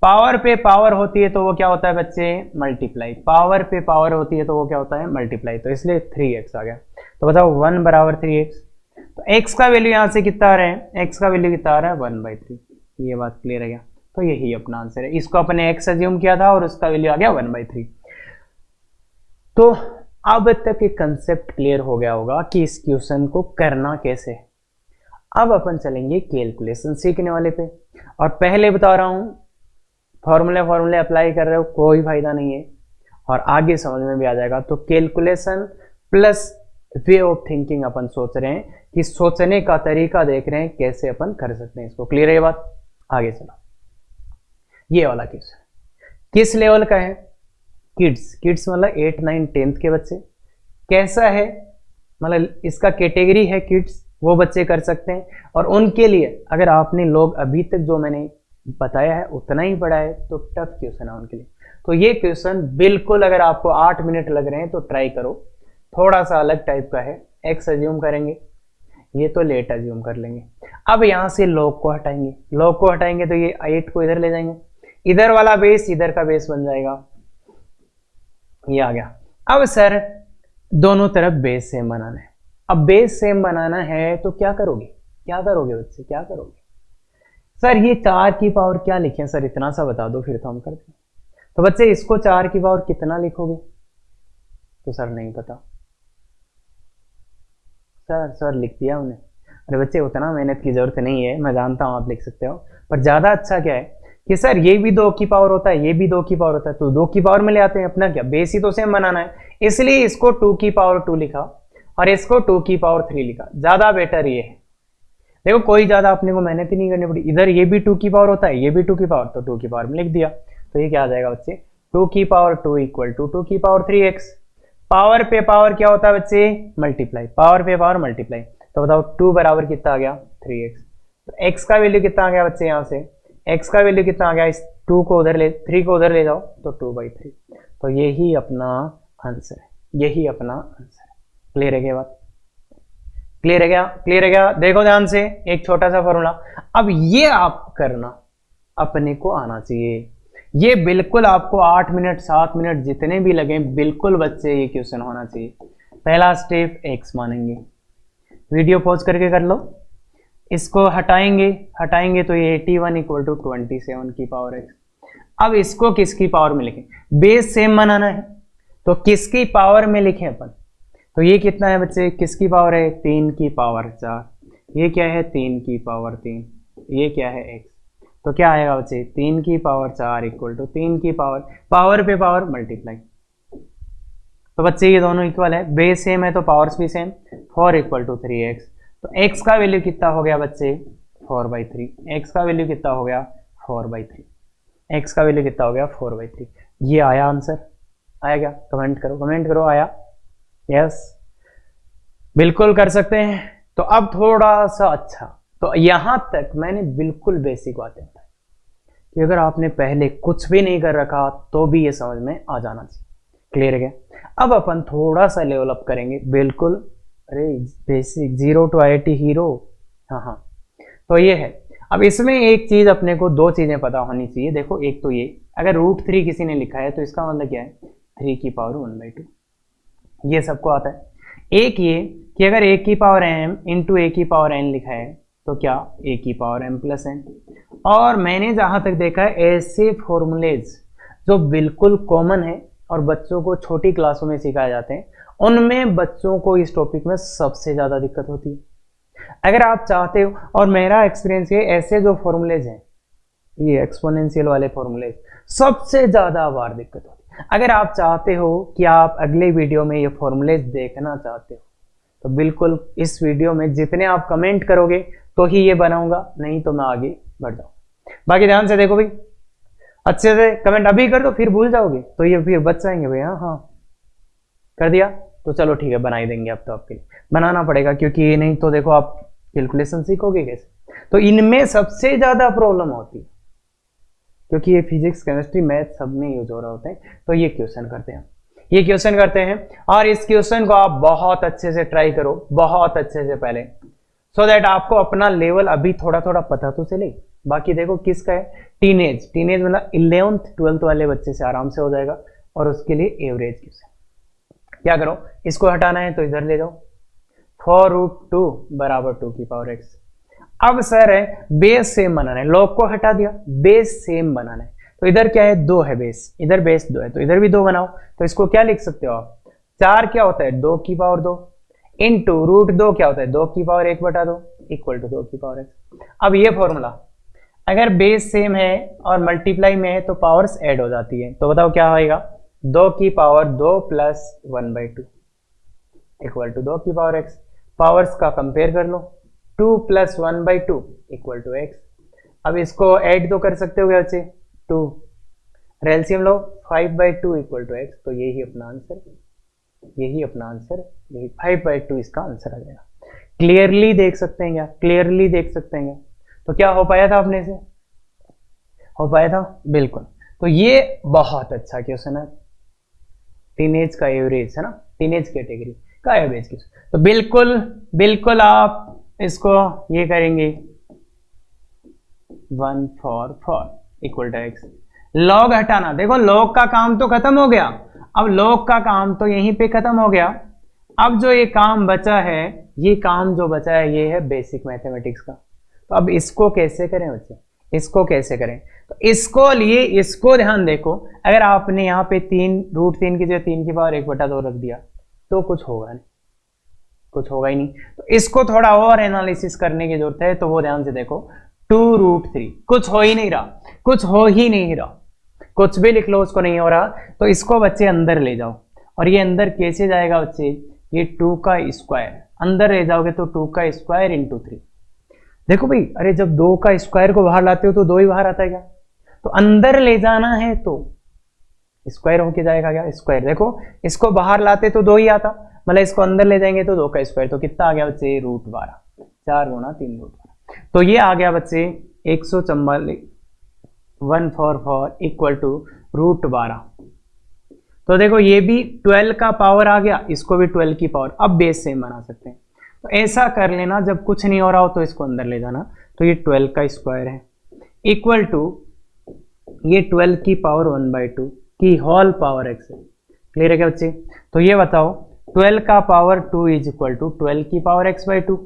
पावर पे पावर होती है तो वो क्या होता है बच्चे, मल्टीप्लाई। पावर पे पावर होती है तो वो क्या होता है, मल्टीप्लाई। तो इसलिए 3x आ गया। तो बताओ 1 बराबर 3x। तो x का वैल्यू यहां से कितना आ रहा है, x का वैल्यू कितना आ रहा है, 1/3। ये बात क्लियर है क्या? तो यही अपना आंसर है। इसको अपने x अज्यूम किया था और उसका वैल्यू आ गया 1/3। तो अब तक एक कंसेप्ट क्लियर हो गया होगा कि इस क्वेश्चन को करना कैसे है। अब अपन चलेंगे कैलकुलेशन सीखने वाले पे। और पहले बता रहा हूं, फॉर्मूले अप्लाई कर रहे हो कोई फायदा नहीं है, और आगे समझ में भी आ जाएगा। तो calculation plus way of thinking अपन सोच रहे हैं, कि सोचने का तरीका देख रहे हैं कैसे अपन कर सकते हैं इसको। क्लियर है ये बात? आगे चलो। ये वाला क्वेश्चन किस लेवल का है, किड्स मतलब 8 9 10th के बच्चे। कैसा है, मतलब इसका कैटेगरी है किड्स, वो बच्चे कर सकते हैं। और उनके लिए अगर आपने लोग अभी तक जो मैंने बताया है उतना ही पढ़ा है तो टफ क्वेश्चन है उनके लिए। तो ये क्वेश्चन बिल्कुल, अगर आपको 8 मिनट लग रहे हैं तो ट्राई करो, थोड़ा सा अलग टाइप का है। x अज्यूम करेंगे, ये तो लेट अज्यूम कर लेंगे। अब यहां से log को हटाएंगे तो ये 8 को इधर ले जाएंगे, इधर वाला बेस इधर का बेस बन जाएगा, ये आ गया। अब सर दोनों तरफ बेस सेम बनाना है। अब बेस सेम बनाना है तो क्या करोगे बच्चे, क्या करोगे? सर ये 4 की पावर क्या लिखें सर, इतना सा बता दो फिर तो हम करते हैं। तो बच्चे इसको 4 की पावर कितना लिखोगे, तो सर नहीं पता। सर लिख दिया उन्हें। अरे बच्चे उतना मेहनत की जरूरत नहीं है, मैं जानता हूं आप लिख सकते हो, पर ज्यादा अच्छा क्या है कि सर ये भी 2 की पावर होता है, ये भी 2 की पावर होता है, तो 2 की पावर में ले आते हैं। अपना क्या, बेस ही तो सेम बनाना है, इसलिए इसको 2 की पावर 2 लिखा और इसको 2 की पावर 3 लिखा। ज्यादा बेटर ये है। देखो कोई ज्यादा अपने को मेहनत ही नहीं करनी पड़ी, इधर ये भी 2 की पावर होता है, ये भी 2 की पावर, तो 2 की पावर में लिख दिया। तो ये क्या आ जाएगा बच्चे, 2 की पावर 2 इक्वल टू 2 की पावर 3x। पावर पे पावर क्या होता है बच्चे, मल्टीप्लाई। पावर पे पावर मल्टीप्लाई। तो बताओ 2 बराबर कितना आ गया, 3x। तो x का वैल्यू कितना आ गया बच्चे, यहाँ से x का वैल्यू कितना आ गया, इस 2 को उधर ले, 3 को उधर ले जाओ तो 2/3। तो यही अपना आंसर है, यही अपना आंसर है। क्लियर है क्या बात, क्लियर है क्या? देखो ध्यान से, एक छोटा सा फॉर्मूला। अब ये आप करना, अपने को आना चाहिए। ये बिल्कुल आपको 8 मिनट 7 मिनट जितने भी लगे बिल्कुल बच्चे ये क्वेश्चन होना चाहिए। पहला स्टेप x मानेंगे, वीडियो पॉज करके कर लो, इसको हटाएंगे तो ये 81 इक्वल टू 27 की पावर x। अब इसको किसकी पावर में लिखें, बेस सेम बनाना है तो किसकी पावर में लिखें अपन, तो ये कितना है बच्चे, किसकी पावर है, 3 की पावर 4, ये क्या है 3 की पावर 3, ये क्या है x, तो क्या आएगा बच्चे 3 की पावर 4 इक्वल टू 3 की पावर पे पावर मल्टीप्लाई। तो बच्चे ये दोनों इक्वल है, बेस सेम है तो पावर्स भी सेम, 4 इक्वल टू 3x। तो x का वैल्यू कितना हो गया बच्चे 4/3, x का वैल्यू कितना हो गया 4/3, x का वैल्यू कितना हो गया 4/3। ये आया आंसर, आया क्या, कमेंट करो आया, यस बिल्कुल कर सकते हैं। तो अब थोड़ा सा अच्छा, तो यहां तक मैंने बिल्कुल बेसिक बातें बताई कि अगर आपने पहले कुछ भी नहीं कर रखा तो भी ये समझ में आ जाना चाहिए। क्लियर है क्या? अब अपन थोड़ा सा लेवल अप करेंगे, बिल्कुल अरे बेसिक 0 टू IIT हीरो, हाँ तो ये है। अब इसमें एक चीज अपने को, दो चीजें पता होनी चाहिए। देखो एक तो ये, अगर √3 किसी ने लिखा है तो इसका मतलब क्या है 3 की पावर 1/2, ये सबको आता है। एक ये कि अगर a की पावर m इंटू a की पावर n लिखा है तो क्या a की पावर m प्लस n। और मैंने जहां तक देखा है ऐसे फॉर्मूलेज जो बिल्कुल कॉमन है और बच्चों को छोटी क्लासों में सिखाए जाते हैं, उनमें बच्चों को इस टॉपिक में सबसे ज्यादा दिक्कत होती है। अगर आप चाहते हो, और मेरा एक्सपीरियंस ये, ऐसे जो फॉर्मूलेज हैं ये एक्सपोनेंशियल वाले फॉर्मूलेज सबसे ज्यादा बार दिक्कत होती है। अगर आप चाहते हो कि आप अगले वीडियो में ये फॉर्मूलेज देखना चाहते हो तो बिल्कुल इस वीडियो में जितने आप कमेंट करोगे तो ही ये बनाऊंगा, नहीं तो मैं आगे बढ़ जाऊंगा। बाकी ध्यान से देखो भाई, अच्छे से कमेंट अभी कर दो, फिर भूल जाओगे तो ये फिर बच जाएंगे भाई। हाँ कर दिया तो चलो ठीक है, बना ही देंगे। अब तो आपके लिए बनाना पड़ेगा, क्योंकि नहीं तो देखो आप कैलकुलेशन सीखोगे कैसे। तो इनमें सबसे ज्यादा प्रॉब्लम होती है, क्योंकि ये फिजिक्स केमिस्ट्री मैथ सब में यूज हो रहे होते हैं। तो ये क्वेश्चन करते हैं, और इस क्वेश्चन को आप बहुत अच्छे से ट्राई करो, बहुत अच्छे से पहले, सो दैट आपको अपना लेवल अभी थोड़ा थोड़ा पता तो चले। बाकी देखो किसका है, टीनेज मतलब 11th 12th वाले बच्चे से आराम से हो जाएगा, और उसके लिए एवरेज क्वेश्चन। क्या करो, इसको हटाना है तो इधर ले जाओ, 4√2 बराबर 2 की पावर x। अब सर है बेस सेम बनाना है, लॉग को हटा दिया, बेस सेम बनाना है। तो इधर क्या है 2 है बेस, इधर बेस 2 है, तो इधर भी 2 बनाओ। तो इसको क्या लिख सकते हो आप, 4 क्या होता है 2 की पावर 2 इंटू √2 क्या होता है 2 की पावर 1/2 इक्वल टू 2 की पावर x। अब ये फॉर्मूला अगर बेस सेम है और मल्टीप्लाई में है तो पावर्स ऐड हो जाती है। तो बताओ क्या होएगा, 2 की पावर 2 प्लस 1/2 इक्वल टू 2 की पावर x। पावर्स का कंपेयर कर लो, 2 प्लस 1/2 इक्वल टू x। अब इसको ऐड तो कर सकते हो बच्चे, 2 एलसीएम लो, 5/2 इक्वल टू x। तो यही अपना आंसर, यही 5/2 इसका आंसर आ जाएगा। क्लियरली देख सकते हैं क्या, तो क्या हो पाया था अपने से, हो पाया था बिल्कुल। तो ये बहुत अच्छा क्वेश्चन है, टीनेज का एवरेज है ना, टीनेज कैटेगरी का एवरेज क्वेश्चन। तो बिल्कुल आप इसको ये करेंगे 1/4 इक्वल टू x। लॉग हटाना, देखो लॉग का काम तो खत्म हो गया, अब लॉग का काम तो यहीं पे खत्म हो गया। अब जो ये काम बचा है, ये काम जो बचा है ये है बेसिक मैथमेटिक्स का। तो अब इसको कैसे करें बच्चे, इसको कैसे करें, तो इसको लिए, इसको ध्यान देखो, अगर आपने यहाँ पे 3√3 की जगह 3 की पावर 1/2 रख दिया तो कुछ होगा ही नहीं। तो इसको थोड़ा और एनालिसिस करने की जरूरत है, तो वो ध्यान से देखो, 2√3 कुछ हो ही नहीं रहा, कुछ भी लिख लो उसको नहीं हो रहा। तो इसको बच्चे अंदर ले जाओ, और ये अंदर कैसे जाएगा बच्चे, ये 2 का स्क्वायर अंदर ले जाओगे तो 2 का स्क्वायर इंटू 3। देखो भाई, अरे जब 2 का स्क्वायर को बाहर लाते हो तो 2 ही बाहर आता है क्या, तो अंदर ले जाना है तो स्क्वायर होके जाएगा क्या, स्क्वायर। देखो इसको बाहर लाते तो 2 ही आता, मतलब इसको अंदर ले जाएंगे तो 2 का स्क्वायर, तो कितना आ गया बच्चे √12, 4 गुणा 3 √12। तो ये आ गया बच्चे 144 144 इक्वल टू √12। तो देखो ये भी 12 का पावर आ गया, इसको भी 12 की पावर। अब बेस सेम बना सकते हैं, तो ऐसा कर लेना, जब कुछ नहीं हो रहा हो तो इसको अंदर ले जाना, तो ये 12 का स्क्वायर है इक्वल टू ये 12 की पावर 1/2 की होल पावर x है। क्लियर है क्या बच्चे? तो ये बताओ 12 का पावर 2 इज इक्वल टू 12 की पावर x/2।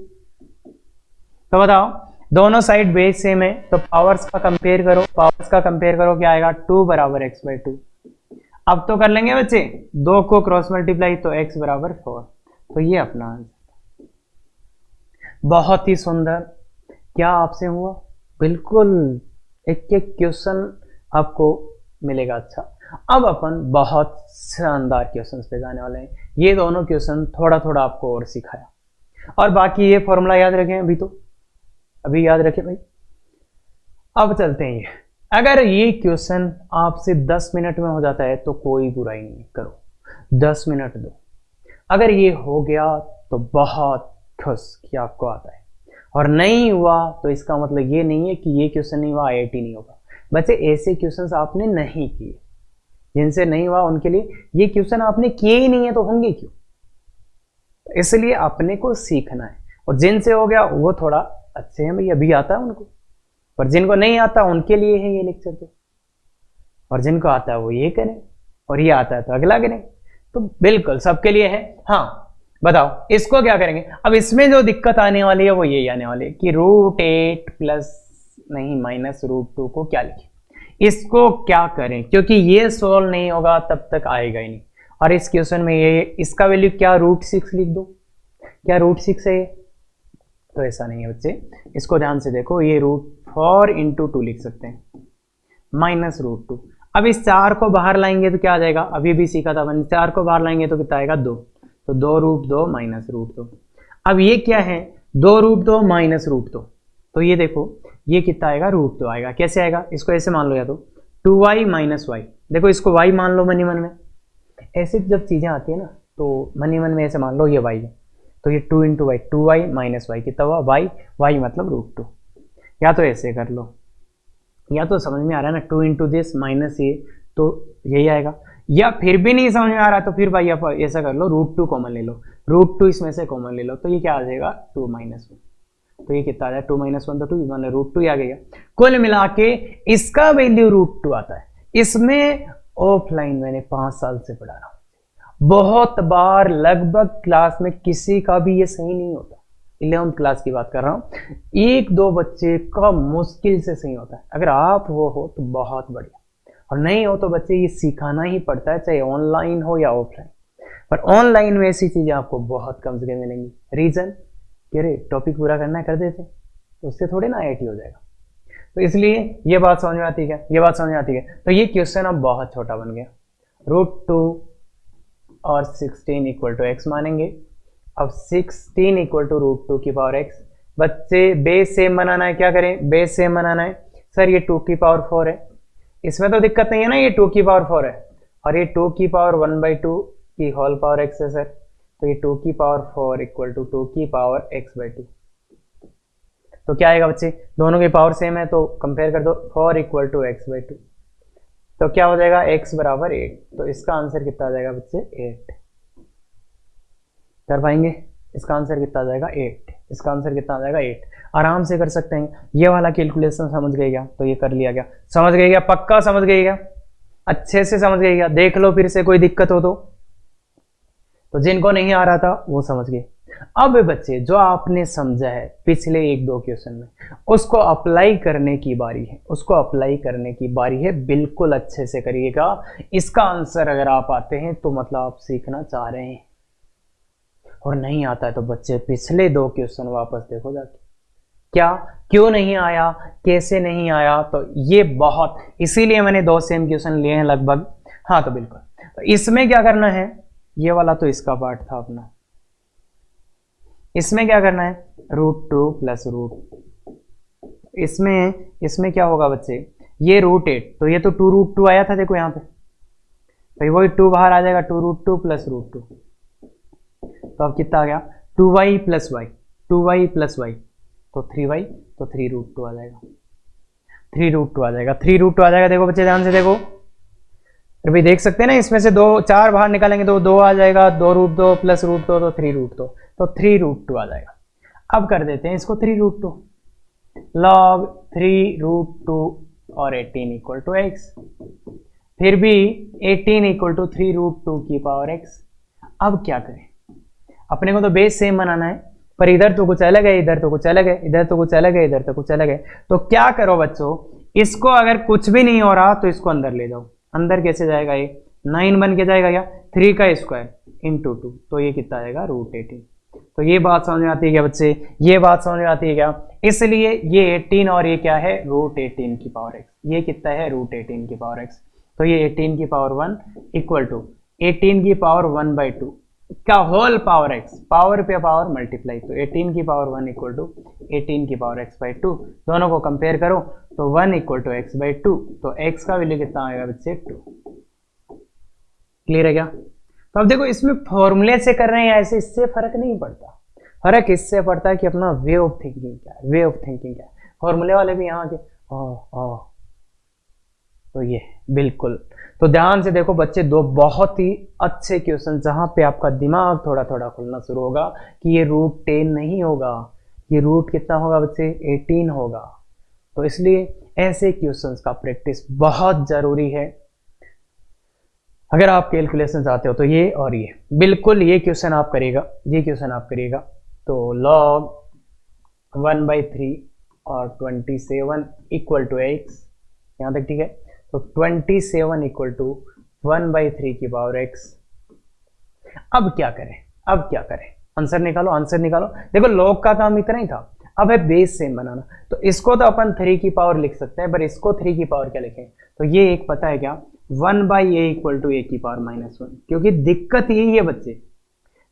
तो बताओ दोनों साइड बेस सेम है, तो पावर्स का कंपेयर करो, क्या आएगा 2 बराबर x/2। अब तो कर लेंगे बच्चे, 2 को क्रॉस मल्टीप्लाई तो x बराबर 4। तो ये अपना आंसर। बहुत ही सुंदर। क्या आपसे हुआ? बिल्कुल एक एक क्वेश्चन आपको मिलेगा। अच्छा, अब अपन बहुत शानदार क्वेश्चंस पे जाने वाले हैं। ये दोनों क्वेश्चन थोड़ा थोड़ा आपको और सिखाया, और बाकी ये फॉर्मूला याद रखें, अभी याद रखें भाई। अब चलते हैं। ये अगर ये क्वेश्चन आपसे 10 मिनट में हो जाता है तो कोई बुराई नहीं, करो 10 मिनट दो। अगर ये हो गया तो बहुत खुश कि आपको आता है, और नहीं हुआ तो इसका मतलब ये नहीं है कि ये क्वेश्चन नहीं हुआ, IIT नहीं होगा। बच्चे ऐसे क्वेश्चंस आपने नहीं किए, जिनसे नहीं हुआ उनके लिए ये क्वेश्चन आपने किए ही नहीं है, तो होंगे क्यों? इसलिए अपने को सीखना है, और जिनसे हो गया वो थोड़ा अच्छे हैं भाई, अभी आता है उनको, पर जिनको नहीं आता उनके लिए है ये लेक्चर तो। और जिनको आता है वो ये करें, और ये आता है तो अगला करें, तो बिल्कुल सबके लिए है। हाँ बताओ इसको क्या करेंगे? अब इसमें जो दिक्कत आने वाली है वो यही आने वाली है कि √8 प्लस नहीं -√2 को क्या लिखें, इसको क्या करें, क्योंकि ये सोल्व नहीं होगा तब तक आएगा ही नहीं। और इस क्वेश्चन में ये इसका वैल्यू क्या √6 लिख दो, क्या √6 है? तो ऐसा नहीं है बच्चे, इसको ध्यान से देखो, ये √4 × 2 लिख सकते हैं, -√2। अब इस 4 को बाहर लाएंगे तो क्या आ जाएगा? अभी भी सीखा था अपन, 4 को बाहर लाएंगे तो कितना आएगा? 2। तो 2√2 -√2। अब ये क्या है? 2√2 -√2। तो ये देखो ये कितना आएगा? √2 आएगा। कैसे आएगा? इसको ऐसे मान लो, या तो 2y - y। देखो इसको y मान लो मनी मन में। ऐसे जब चीजें आती है ना तो मनी मन में ऐसे मान लो ये y है, तो ये 2 × y, 2y - y कितना हुआ? y मतलब √2। या तो ऐसे कर लो, या तो समझ में आ रहा है ना 2 × दिस माइनस ये, तो यही आएगा। या फिर भी नहीं समझ में आ रहा तो फिर भाई आप ऐसा कर लो, √2 कॉमन ले लो, √2 इसमें से कॉमन ले लो, तो ये क्या आ जाएगा? 2 - 1। तो ये कितना आ जाएगा? 2 - 1 तो 2, मतलब √2 आ गया। कुल मिला के इसका वैल्यू √2 आता है। इसमें ऑफलाइन मैंने 5 साल से पढ़ा रहा हूँ, बहुत बार लगभग क्लास में किसी का भी ये सही नहीं होता। 11th क्लास की बात कर रहा हूँ, 1-2 बच्चे का मुश्किल से सही होता है। अगर आप वो हो तो बहुत बढ़िया, और नहीं हो तो बच्चे ये सिखाना ही पड़ता है, चाहे ऑनलाइन हो या ऑफलाइन। पर ऑनलाइन में ऐसी चीजें आपको बहुत कम जगह मिलेंगी। रीजन कि अरे टॉपिक पूरा करना है, कर देते, तो उससे थोड़े ना IIT हो जाएगा। तो इसलिए ये बात समझ में आती है, ये बात समझ में आती है। तो ये क्वेश्चन अब बहुत छोटा बन गया। √2 और 16 = x मानेंगे। अब 16 = √2 की पावर x। बच्चे बेस सेम बनाना है, क्या करें? बेस सेम बनाना है। सर ये 2 की पावर 4 है, इसमें तो दिक्कत नहीं है ना, ये 2 की पावर 4 है, और ये 2 की पावर 1/2 की होल पावर x है सर, तो ये 2 की पावर 4 = 2 की पावर x/2। तो क्या आएगा बच्चे? दोनों की पावर सेम है तो कंपेयर कर दो, 4 = x/2। तो क्या हो जाएगा? x बराबर 8। तो इसका आंसर कितना आ जाएगा बच्चे? 8। कर पाएंगे? इसका आंसर कितना आ जाएगा? 8। इसका आंसर कितना आ जाएगा? 8। आराम से कर सकते हैं। ये वाला कैलकुलेशन समझ गए क्या? तो ये कर लिया गया। समझ गए क्या? पक्का समझ गए क्या? अच्छे से समझ गए क्या? देख लो फिर से, कोई दिक्कत हो तो जिनको नहीं आ रहा था वो समझ गए। अब बच्चे जो आपने समझा है पिछले 1-2 क्वेश्चन में, उसको अप्लाई करने की बारी है, उसको अप्लाई करने की बारी है। बिल्कुल अच्छे से करिएगा। इसका आंसर अगर आप आते हैं तो मतलब आप सीखना चाह रहे हैं, और नहीं आता है तो बच्चे पिछले 2 क्वेश्चन वापस देखो जाके, क्या क्यों नहीं आया, कैसे नहीं आया। तो ये बहुत, इसीलिए मैंने 2 सेम क्वेश्चन लिए हैं लगभग। हाँ तो बिल्कुल, तो इसमें क्या करना है, ये वाला तो इसका पार्ट था अपना। इसमें क्या करना है? √2 + √2। इसमें क्या होगा बच्चे? ये √8, तो ये तो 2√2 आया था, देखो यहाँ पे, तो वही 2 बाहर आ जाएगा, 2√2 + √2। तो अब कितना आ गया? 2y + y, 2y + y, तो 3y, तो 3√2 आ जाएगा, 3√2 आ जाएगा, 3√2 आ जाएगा। देखो बच्चे ध्यान से देखो, फिर भी देख सकते हैं ना, इसमें से 4 बाहर निकालेंगे तो 2 आ जाएगा, 2√2 + √2 तो 3√2, तो 3√2 आ जाएगा। अब कर देते हैं इसको 3√2, log 3√2 और 18 इक्वल टू एक्स। फिर भी 18 इक्वल टू 3√2 की पावर एक्स। अब क्या करें, अपने को तो बेस सेम बनाना है, पर इधर तो कुछ अलग है, इधर तो कुछ अलग है, इधर तो कुछ अलग है, इधर तो कुछ अलग है। तो क्या करो बच्चों, इसको अगर कुछ भी नहीं हो रहा तो इसको अंदर ले जाओ। अंदर कैसे जाएगा, ये 9 बन के जाएगा क्या, 3 का स्क्वायर इंटू 2, तो ये कितना आएगा √18। तो ये बात समझ में आती है क्या बच्चे, ये बात समझ में आती है क्या। इसलिए ये 18 और ये क्या है, √18 की पावर एक्स। ये कितना है, √18 की पावर एक्स। तो ये 18 की पावर 1 इक्वल टू 18 की पावर 1/2 का होल पावर एक्स, पावर पे पावर मल्टीप्लाई। तो 18 की पावर 1 इक्वल टू 18 की पावर x/2, दोनों को कंपेयर करो तो 1 इक्वल टू x/2, तो x का वैल्यू कितना आएगा बच्चे, 2। क्लियर है क्या। तो अब देखो इसमें फॉर्मूले से कर रहे हैं ऐसे, इससे फर्क नहीं पड़ता, फर्क इससे पड़ता है कि अपना वे ऑफ थिंकिंग क्या है, वे ऑफ थिंकिंग क्या है। फॉर्मूले वाले भी यहाँ के तो ये बिल्कुल, तो ध्यान से देखो बच्चे, दो बहुत ही अच्छे क्वेश्चन जहां पे आपका दिमाग थोड़ा थोड़ा खुलना शुरू होगा कि ये √10 नहीं होगा, ये रूट कितना होगा बच्चे, 18 होगा। तो इसलिए ऐसे क्वेश्चंस का प्रैक्टिस बहुत जरूरी है अगर आप कैलकुलेशन चाहते हो। तो ये और ये बिल्कुल ये क्वेश्चन आप करिएगा, ये क्वेश्चन आप करिएगा। तो log 1/3 और 27 इक्वल टू एक्स, यहाँ तक ठीक है। तो 27 इक्वल टू 1/3 की पावर एक्स। अब क्या करें, अब क्या करें, आंसर निकालो, आंसर निकालो। देखो लॉग का काम इतना ही था, अब है बेस सेम बनाना। तो इसको तो अपन 3 की पावर लिख सकते हैं, पर इसको 3 की पावर क्या लिखें। तो ये एक पता है क्या, 1/a इक्वल टू a की पावर -1। क्योंकि दिक्कत यही है बच्चे,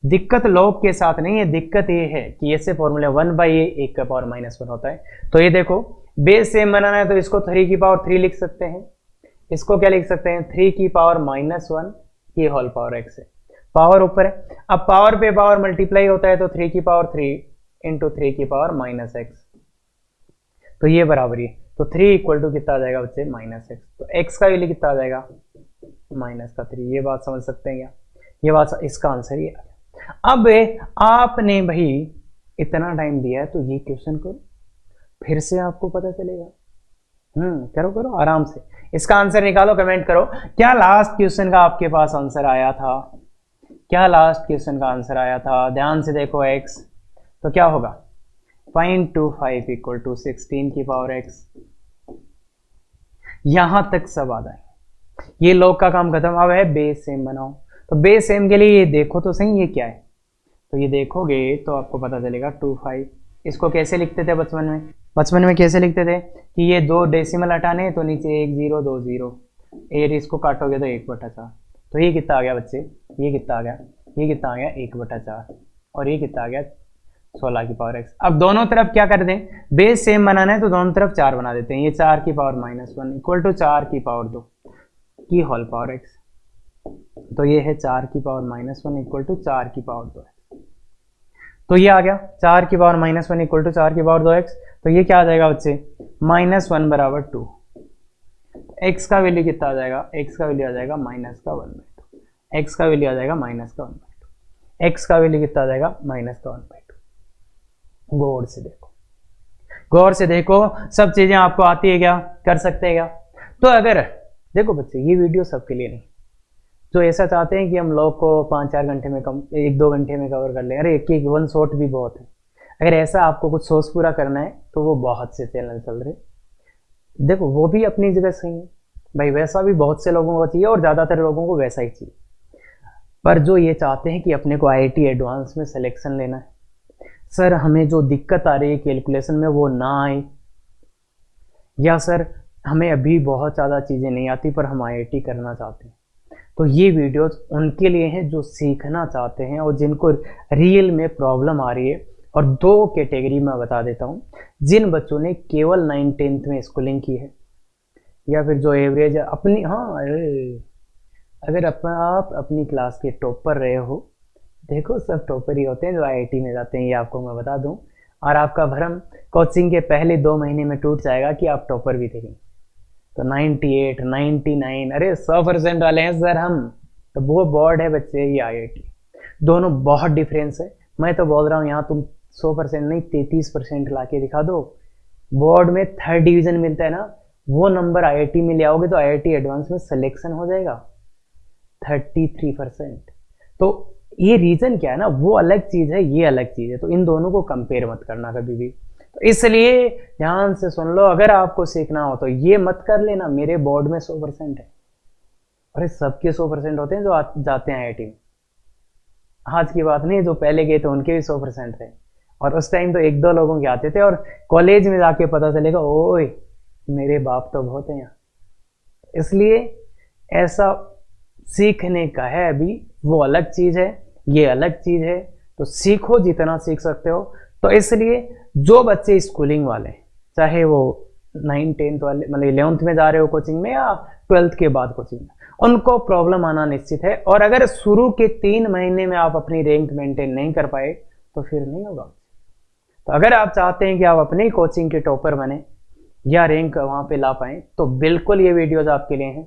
दिक्कत लॉग के साथ नहीं है, दिक्कत ये है कि ऐसे फॉर्मूले 1/a 1 का पावर -1 होता है। तो ये देखो बेस सेम बनाना है तो इसको 3 की पावर 3 लिख सकते हैं, इसको क्या लिख सकते हैं, 3 की पावर -1 की होल पावर एक्स है, पावर ऊपर है। अब पावर पे पावर मल्टीप्लाई होता है तो 3 की पावर 3 इंटू 3 की पावर -x, तो ये बराबर है। तो 3 इक्वल टू कितना आ जाएगा बच्चे, -x। तो x का वैल्यू कितना आ जाएगा, -3। ये बात समझ सकते हैं क्या, ये बात, इसका आंसर ये। अब आपने भाई इतना टाइम दिया है तो ये क्वेश्चन करो, फिर से आपको पता चलेगा। करो करो आराम से, इसका आंसर निकालो, कमेंट करो। क्या लास्ट क्वेश्चन का आपके पास आंसर आया था, क्या लास्ट क्वेश्चन का आंसर आया था, ध्यान से देखो x, तो क्या होगा, फाइंड 25 इक्वल टू 16 की पावर x। यहां तक सब आ जाए, ये लॉग का काम खत्म। अब है बेस सेम बनाओ। तो बेस सेम के लिए ये देखो तो सही ये क्या है, तो ये देखोगे तो आपको पता चलेगा 25। इसको कैसे लिखते थे बचपन में, बचपन में कैसे लिखते थे कि ये 2 डेसिमल हटाने तो नीचे 1 0 2 0, और इसको काटोगे तो 1/4। तो ये कितना आ गया बच्चे, ये कितना आ गया, ये कितना आ गया 1/4, और ये कितना आ गया 16 की पावर x। अब दोनों तरफ क्या कर दें, बेस सेम बनाना है तो दोनों तरफ 4 बना देते हैं। ये 4 की पावर -1 इक्वल टू 4 की पावर 2 की होल पावर x। तो ये है 4 की पावर -1 इक्वल टू 4 की पावर 2x। तो ये आ गया 4 की पावर -1 इक्वल टू 4 की पावर 2x। तो ये क्या आ जाएगा बच्चे, -1 बराबर 2। x का वैल्यू कितना आ जाएगा, x का वैल्यू आ जाएगा -1/2, x का वैल्यू आ जाएगा -1/2, x का वैल्यू कितना आ जाएगा -1/2। गौर से देखो, गौर से देखो, सब चीजें आपको आती है क्या, कर सकते हैं क्या। तो अगर देखो बच्चे, ये वीडियो सबके लिए नहीं, जो ऐसा चाहते हैं कि हम लोग को 5-4 घंटे में कम 1-2 घंटे में कवर कर लें, अरे एक वन शॉट भी बहुत है। अगर ऐसा आपको कुछ सोच पूरा करना है तो वो बहुत से चैनल चल रहे, देखो वो भी अपनी जगह सही है भाई, वैसा भी बहुत से लोगों को चाहिए और ज़्यादातर लोगों को वैसा ही चाहिए। पर जो ये चाहते हैं कि अपने को IIT एडवांस में सिलेक्शन लेना है, सर हमें जो दिक्कत आ रही है कैलकुलेशन में वो ना आए, या सर हमें अभी बहुत ज़्यादा चीज़ें नहीं आती पर हम IIT करना चाहते हैं, तो ये वीडियोस उनके लिए हैं जो सीखना चाहते हैं और जिनको रियल में प्रॉब्लम आ रही है। और 2 कैटेगरी में बता देता हूँ, जिन बच्चों ने केवल 9th-10th में स्कूलिंग की है, या फिर जो एवरेज अपनी, हाँ अगर आप अपनी क्लास के टॉपर रहे हो, देखो सब टॉपर ही होते हैं जो IIT में जाते हैं, ये आपको मैं बता दूं। और आपका भरम कोचिंग के पहले 2 महीने में टूट जाएगा कि आप टॉपर भी थे। तो 98, 99, अरे 100% वाले हैं सर हम, तो वो बोर्ड है बच्चे, ये IIT, दोनों बहुत डिफरेंस है। मैं तो बोल रहा हूँ यहाँ तुम 100% नहीं 33% ला के दिखा दो। बोर्ड में 3rd डिवीजन मिलता है ना, वो नंबर आईआईटी में ले आओगे तो आईआईटी एडवांस में सिलेक्शन हो जाएगा 33%। तो ये रीजन क्या है ना, वो अलग चीज है, ये अलग चीज है, तो इन दोनों को कंपेयर मत करना कभी भी। तो इसलिए ध्यान से सुन लो, अगर आपको सीखना हो तो ये मत कर लेना मेरे बोर्ड में 100% है। अरे सबके 100% होते हैं जो जाते हैं आईआईटी में, आज की बात नहीं, जो पहले गए थे उनके भी 100% थे, और उस टाइम तो एक दो लोगों के आते थे, और कॉलेज में जाके पता चलेगा ओए मेरे बाप तो बहुत हैं यहाँ। इसलिए ऐसा सीखने का है अभी, वो अलग चीज है, ये अलग चीज है, तो सीखो जितना सीख सकते हो। तो इसलिए जो बच्चे स्कूलिंग वाले, चाहे वो 9, 10 वाले, मतलब 11th में जा रहे हो कोचिंग में या 12th के बाद कोचिंग में, उनको प्रॉब्लम आना निश्चित है। और अगर शुरू के 3 महीने में आप अपनी रैंक मेंटेन नहीं कर पाए तो फिर नहीं होगा। तो अगर आप चाहते हैं कि आप अपनी कोचिंग के टॉपर बने या रैंक वहां पे ला पाए, तो बिल्कुल ये वीडियोज आपके लिए हैं।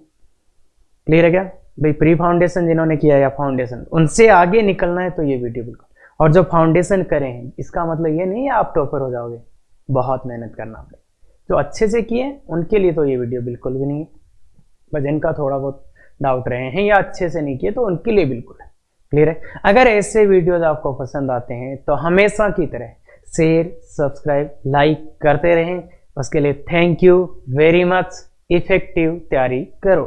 क्लियर है क्या भाई? प्री फाउंडेशन जिन्होंने किया या फाउंडेशन, उनसे आगे निकलना है तो ये वीडियो बिल्कुल। और जो फाउंडेशन करे हैं, इसका मतलब ये नहीं है आप टॉपर हो जाओगे, बहुत मेहनत करना पड़ेगा। जो अच्छे से किए उनके लिए तो ये वीडियो बिल्कुल भी नहीं है, बस जिनका थोड़ा बहुत डाउट रहे हैं या अच्छे से नहीं किए तो उनके लिए बिल्कुल है। क्लियर है? अगर ऐसे वीडियोज आपको पसंद आते हैं तो हमेशा की तरह शेयर, सब्सक्राइब, लाइक करते रहें। उसके लिए thank you very much. Effective तैयारी करो।